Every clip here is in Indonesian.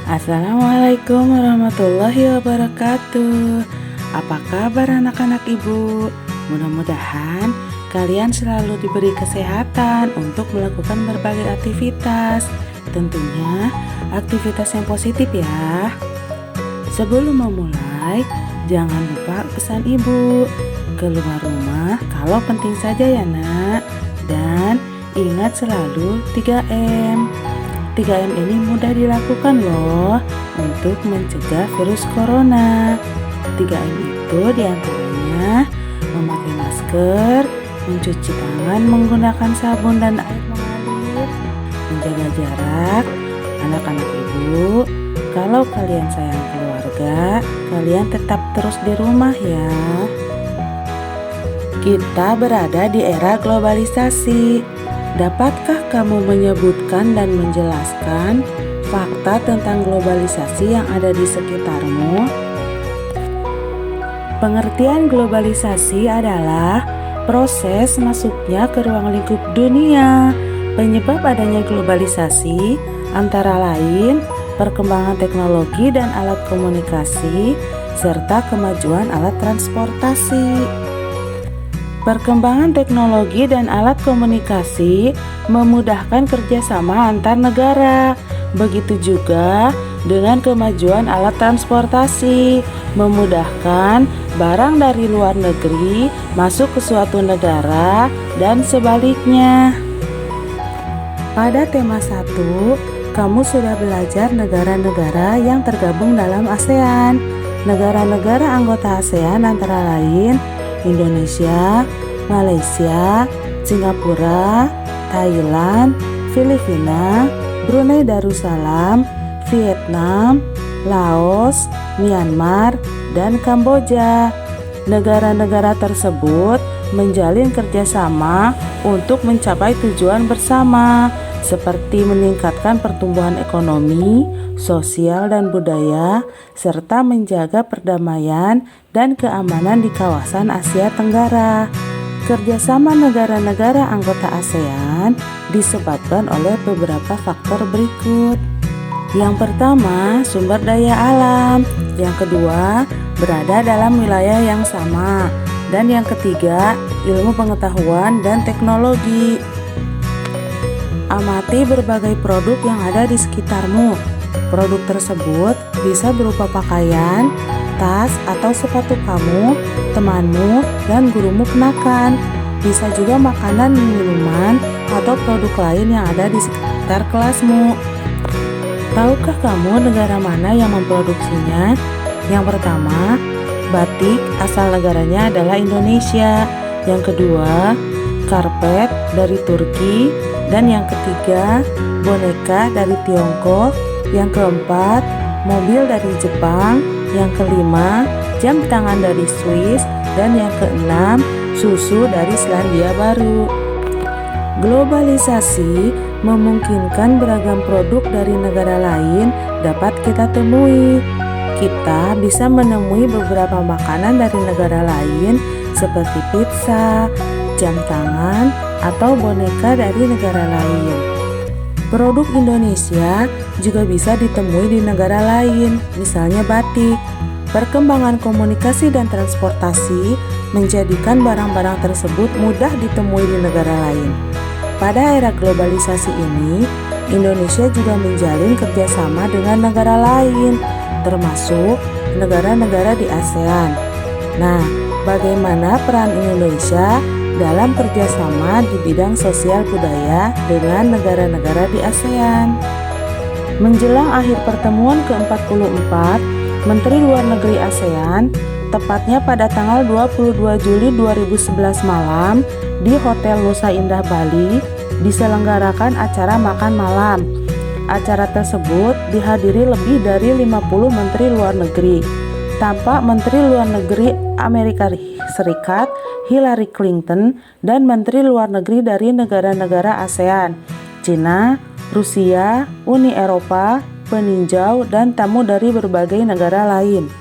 Assalamualaikum warahmatullahi wabarakatuh. Apa kabar anak-anak ibu? Mudah-mudahan kalian selalu diberi kesehatan untuk melakukan berbagai aktivitas. Tentunya aktivitas yang positif ya. Sebelum memulai, jangan lupa pesan ibu. Keluar rumah kalau penting saja ya nak. Dan ingat selalu 3M. 3M ini mudah dilakukan loh untuk mencegah virus corona. 3M itu diantaranya memakai masker, mencuci tangan menggunakan sabun dan air mengalir, menjaga jarak. Anak-anak ibu, kalau kalian sayang keluarga, kalian tetap terus di rumah ya. Kita berada di era globalisasi. Dapatkah kamu menyebutkan dan menjelaskan fakta tentang globalisasi yang ada di sekitarmu? Pengertian globalisasi adalah proses masuknya ke ruang lingkup dunia. Penyebab adanya globalisasi antara lain perkembangan teknologi dan alat komunikasi serta kemajuan alat transportasi. Perkembangan teknologi dan alat komunikasi memudahkan kerjasama antar negara. Begitu juga dengan kemajuan alat transportasi, memudahkan barang dari luar negeri masuk ke suatu negara dan sebaliknya. Pada tema 1, kamu sudah belajar negara-negara yang tergabung dalam ASEAN. Negara-negara anggota ASEAN antara lain Indonesia, Malaysia, Singapura, Thailand, Filipina, Brunei Darussalam, Vietnam, Laos, Myanmar, dan Kamboja. Negara-negara tersebut menjalin kerjasama untuk mencapai tujuan bersama, seperti meningkatkan pertumbuhan ekonomi, sosial dan budaya, serta menjaga perdamaian dan keamanan di kawasan Asia Tenggara. Kerjasama negara-negara anggota ASEAN disebabkan oleh beberapa faktor berikut. Yang pertama, sumber daya alam. Yang kedua, berada dalam wilayah yang sama. Dan yang ketiga, ilmu pengetahuan dan teknologi. Amati berbagai produk yang ada di sekitarmu. Produk tersebut bisa berupa pakaian, tas atau sepatu kamu, temanmu, dan gurumu kenakan. Bisa juga makanan, minuman, atau produk lain yang ada di sekitar kelasmu. Tahukah kamu negara mana yang memproduksinya? Yang pertama, batik asal negaranya adalah Indonesia. Yang kedua, karpet dari Turki. Dan yang ketiga, boneka dari Tiongkok. Yang keempat, mobil dari Jepang. Yang kelima, jam tangan dari Swiss. Dan yang keenam, susu dari Selandia Baru. Globalisasi memungkinkan beragam produk dari negara lain dapat kita temui. Kita bisa menemui beberapa makanan dari negara lain seperti pizza, jam tangan, atau boneka dari negara lain. Produk Indonesia juga bisa ditemui di negara lain, misalnya batik. Perkembangan komunikasi dan transportasi menjadikan barang-barang tersebut mudah ditemui di negara lain. Pada era globalisasi ini, Indonesia juga menjalin kerjasama dengan negara lain, termasuk negara-negara di ASEAN. Nah, bagaimana peran Indonesia dalam kerjasama di bidang sosial budaya dengan negara-negara di ASEAN? Menjelang akhir pertemuan ke-44 Menteri Luar Negeri ASEAN, tepatnya pada tanggal 22 Juli 2011 malam di Hotel Nusa Indah Bali, diselenggarakan acara makan malam. Acara tersebut dihadiri lebih dari 50 Menteri Luar Negeri. Tampak Menteri Luar Negeri Amerika Serikat Hillary Clinton dan Menteri Luar Negeri dari negara-negara ASEAN, Cina, Rusia, Uni Eropa, peninjau, dan tamu dari berbagai negara lain.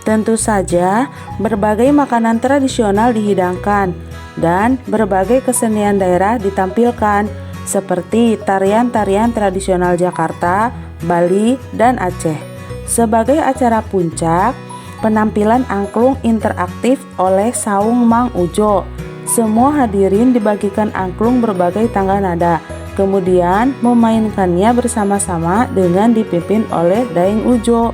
Tentu saja, berbagai makanan tradisional dihidangkan dan berbagai kesenian daerah ditampilkan seperti tarian-tarian tradisional Jakarta, Bali, dan Aceh. Sebagai acara puncak, penampilan angklung interaktif oleh Saung Mang Ujo. Semua hadirin dibagikan angklung berbagai tangga nada, kemudian memainkannya bersama-sama dengan dipimpin oleh Daeng Ujo.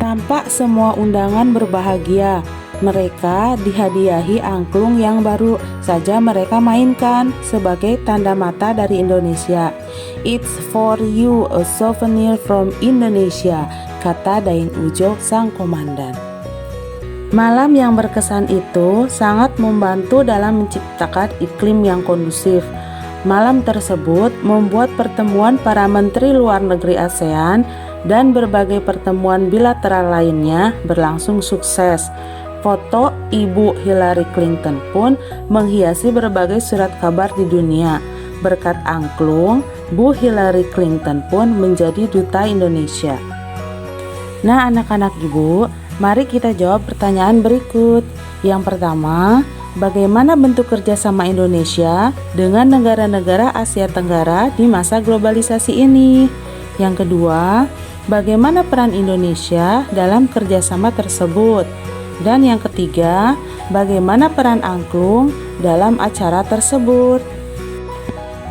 Tampak semua undangan berbahagia. Mereka dihadiahi angklung yang baru saja mereka mainkan sebagai tanda mata dari Indonesia. "It's for you, a souvenir from Indonesia," kata Daeng Ujo sang komandan. Malam yang berkesan itu sangat membantu dalam menciptakan iklim yang kondusif. Malam tersebut membuat pertemuan para menteri luar negeri ASEAN dan berbagai pertemuan bilateral lainnya berlangsung sukses. Foto Ibu Hillary Clinton pun menghiasi berbagai surat kabar di dunia. Berkat angklung, Bu Hillary Clinton pun menjadi duta Indonesia. Nah, anak-anak ibu, mari kita jawab pertanyaan berikut. Yang pertama, bagaimana bentuk kerjasama Indonesia dengan negara-negara Asia Tenggara di masa globalisasi ini? Yang kedua, bagaimana peran Indonesia dalam kerjasama tersebut? Dan yang ketiga, bagaimana peran angklung dalam acara tersebut?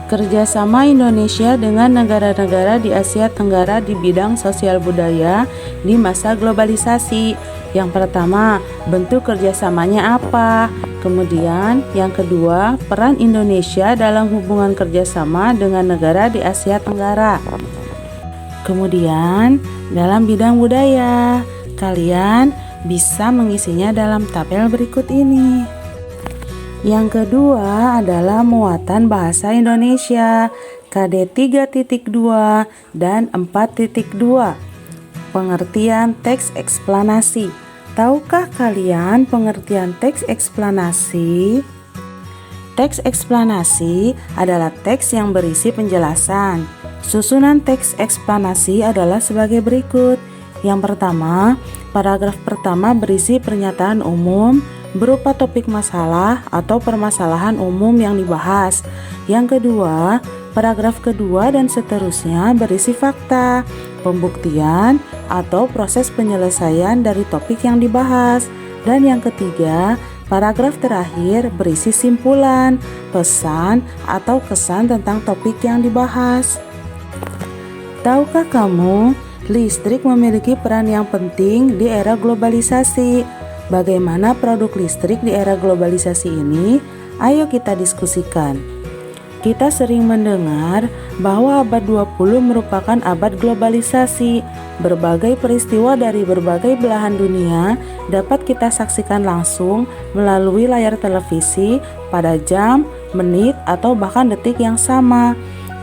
Kerjasama Indonesia dengan negara-negara di Asia Tenggara di bidang sosial budaya di masa globalisasi. Yang pertama, bentuk kerjasamanya apa? Kemudian yang kedua, peran Indonesia dalam hubungan kerjasama dengan negara di Asia Tenggara. Kemudian dalam bidang budaya, kalian bisa mengisinya dalam tabel berikut ini. Yang kedua adalah muatan bahasa Indonesia KD 3.2 dan 4.2. Pengertian teks eksplanasi. Tahukah kalian pengertian teks eksplanasi? Teks eksplanasi adalah teks yang berisi penjelasan. Susunan teks eksplanasi adalah sebagai berikut. Yang pertama, paragraf pertama berisi pernyataan umum berupa topik masalah atau permasalahan umum yang dibahas. Yang kedua, paragraf kedua dan seterusnya berisi fakta, pembuktian, atau proses penyelesaian dari topik yang dibahas. Dan yang ketiga, paragraf terakhir berisi simpulan, pesan, atau kesan tentang topik yang dibahas. Tahukah kamu, listrik memiliki peran yang penting di era globalisasi. Bagaimana produk listrik di era globalisasi ini? Ayo kita diskusikan. Kita sering mendengar bahwa abad 20 merupakan abad globalisasi. Berbagai peristiwa dari berbagai belahan dunia dapat kita saksikan langsung melalui layar televisi pada jam, menit, atau bahkan detik yang sama.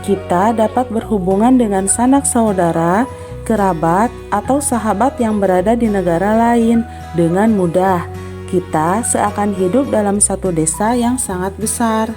Kita dapat berhubungan dengan sanak saudara, kerabat, atau sahabat yang berada di negara lain dengan mudah. Kita seakan hidup dalam satu desa yang sangat besar.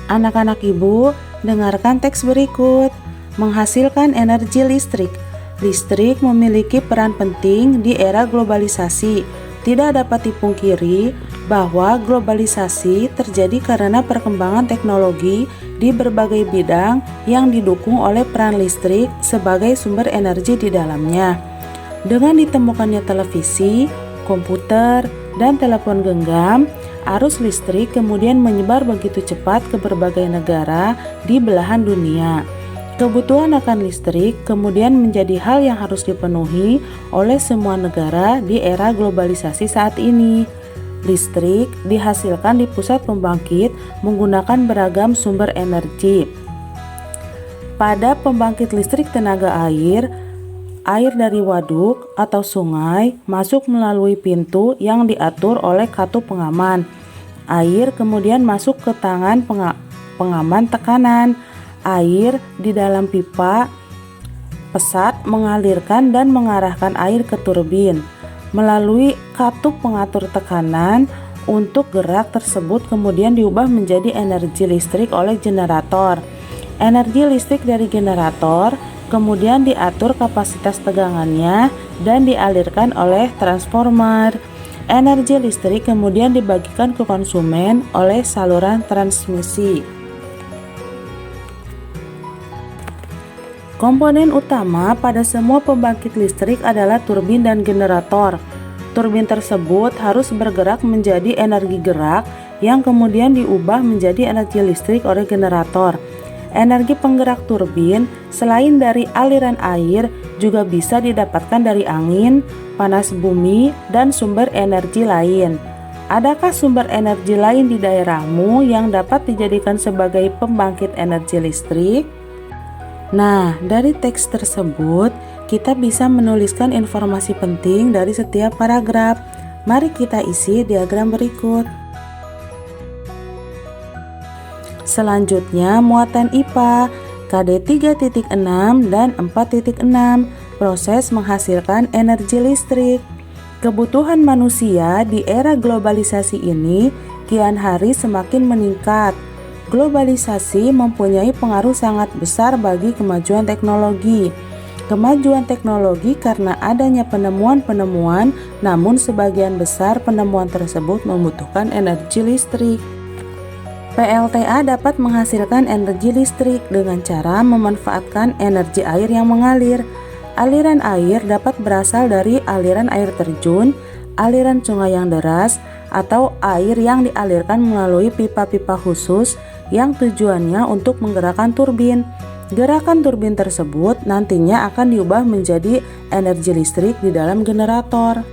Anak-anak ibu, dengarkan teks berikut. Menghasilkan energi listrik. Listrik memiliki peran penting di era globalisasi. Tidak dapat dipungkiri bahwa globalisasi terjadi karena perkembangan teknologi di berbagai bidang yang didukung oleh peran listrik sebagai sumber energi di dalamnya. Dengan ditemukannya televisi, komputer, dan telepon genggam, arus listrik kemudian menyebar begitu cepat ke berbagai negara di belahan dunia. Kebutuhan akan listrik kemudian menjadi hal yang harus dipenuhi oleh semua negara di era globalisasi saat ini. Listrik dihasilkan di pusat pembangkit menggunakan beragam sumber energi. Pada pembangkit listrik tenaga air dari waduk atau sungai masuk melalui pintu yang diatur oleh katup pengaman. Air kemudian masuk ke tangan pengaman tekanan. Air di dalam pipa pesat mengalirkan dan mengarahkan air ke turbin. Melalui katup pengatur tekanan untuk gerak tersebut kemudian diubah menjadi energi listrik oleh generator. Energi listrik dari generator kemudian diatur kapasitas tegangannya dan dialirkan oleh transformer. Energi listrik kemudian dibagikan ke konsumen oleh saluran transmisi. Komponen utama pada semua pembangkit listrik adalah turbin dan generator. Turbin tersebut harus bergerak menjadi energi gerak yang kemudian diubah menjadi energi listrik oleh generator. Energi penggerak turbin selain dari aliran air juga bisa didapatkan dari angin, panas bumi, dan sumber energi lain. Adakah sumber energi lain di daerahmu yang dapat dijadikan sebagai pembangkit energi listrik? Nah, dari teks tersebut, kita bisa menuliskan informasi penting dari setiap paragraf. Mari kita isi diagram berikut. Selanjutnya, muatan IPA, KD 3.6 dan 4.6, proses menghasilkan energi listrik. Kebutuhan manusia di era globalisasi ini kian hari semakin meningkat. Globalisasi mempunyai pengaruh sangat besar bagi kemajuan teknologi. Kemajuan teknologi karena adanya penemuan-penemuan, namun sebagian besar penemuan tersebut membutuhkan energi listrik. PLTA dapat menghasilkan energi listrik dengan cara memanfaatkan energi air yang mengalir. Aliran air dapat berasal dari aliran air terjun, aliran sungai yang deras, atau air yang dialirkan melalui pipa-pipa khusus yang tujuannya untuk menggerakkan turbin. Gerakan turbin tersebut nantinya akan diubah menjadi energi listrik di dalam generator.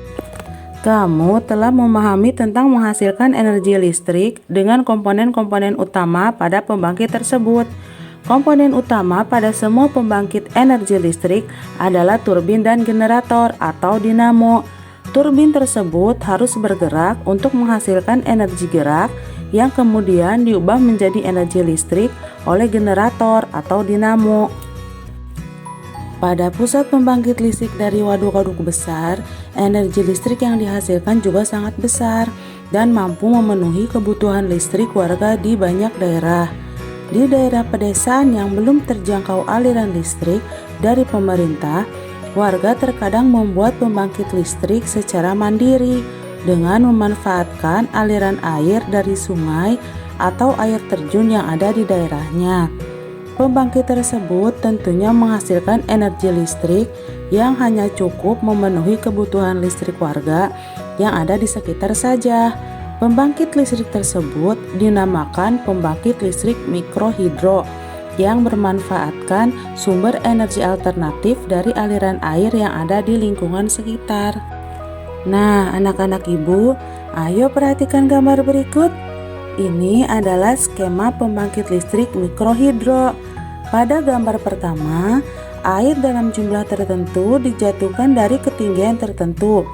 Kamu telah memahami tentang menghasilkan energi listrik dengan komponen-komponen utama pada pembangkit tersebut. Komponen utama pada semua pembangkit energi listrik adalah turbin dan generator atau dinamo. Turbin tersebut harus bergerak untuk menghasilkan energi gerak yang kemudian diubah menjadi energi listrik oleh generator atau dinamo. Pada pusat pembangkit listrik dari waduk-waduk besar, energi listrik yang dihasilkan juga sangat besar dan mampu memenuhi kebutuhan listrik warga di banyak daerah. Di daerah pedesaan yang belum terjangkau aliran listrik dari pemerintah, warga terkadang membuat pembangkit listrik secara mandiri dengan memanfaatkan aliran air dari sungai atau air terjun yang ada di daerahnya. Pembangkit tersebut tentunya menghasilkan energi listrik yang hanya cukup memenuhi kebutuhan listrik warga yang ada di sekitar saja. Pembangkit listrik tersebut dinamakan pembangkit listrik mikrohidro yang bermanfaatkan sumber energi alternatif dari aliran air yang ada di lingkungan sekitar. Nah, anak-anak ibu, ayo perhatikan gambar berikut. Ini adalah skema pembangkit listrik mikrohidro. Pada gambar pertama, air dalam jumlah tertentu dijatuhkan dari ketinggian tertentu.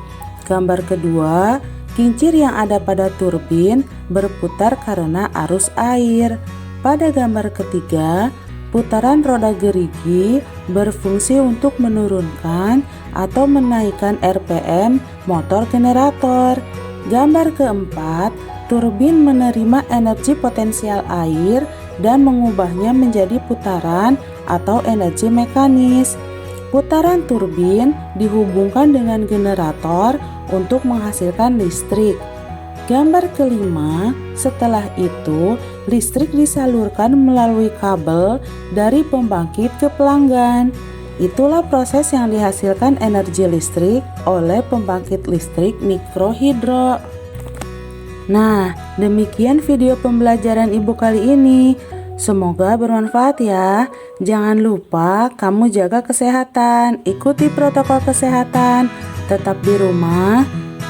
Gambar kedua, kincir yang ada pada turbin berputar karena arus air. Pada gambar ketiga, putaran roda gerigi berfungsi untuk menurunkan atau menaikkan RPM motor generator. Gambar keempat, turbin menerima energi potensial air dan mengubahnya menjadi putaran atau energi mekanis. Putaran turbin dihubungkan dengan generator untuk menghasilkan listrik. Gambar kelima, setelah itu listrik disalurkan melalui kabel dari pembangkit ke pelanggan. Itulah proses yang dihasilkan energi listrik oleh pembangkit listrik mikrohidro. Nah, demikian video pembelajaran ibu kali ini. Semoga bermanfaat ya. Jangan lupa kamu jaga kesehatan, ikuti protokol kesehatan, tetap di rumah,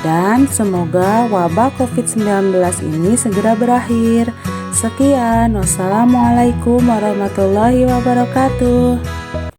dan semoga wabah COVID-19 ini segera berakhir. Sekian, wassalamualaikum warahmatullahi wabarakatuh.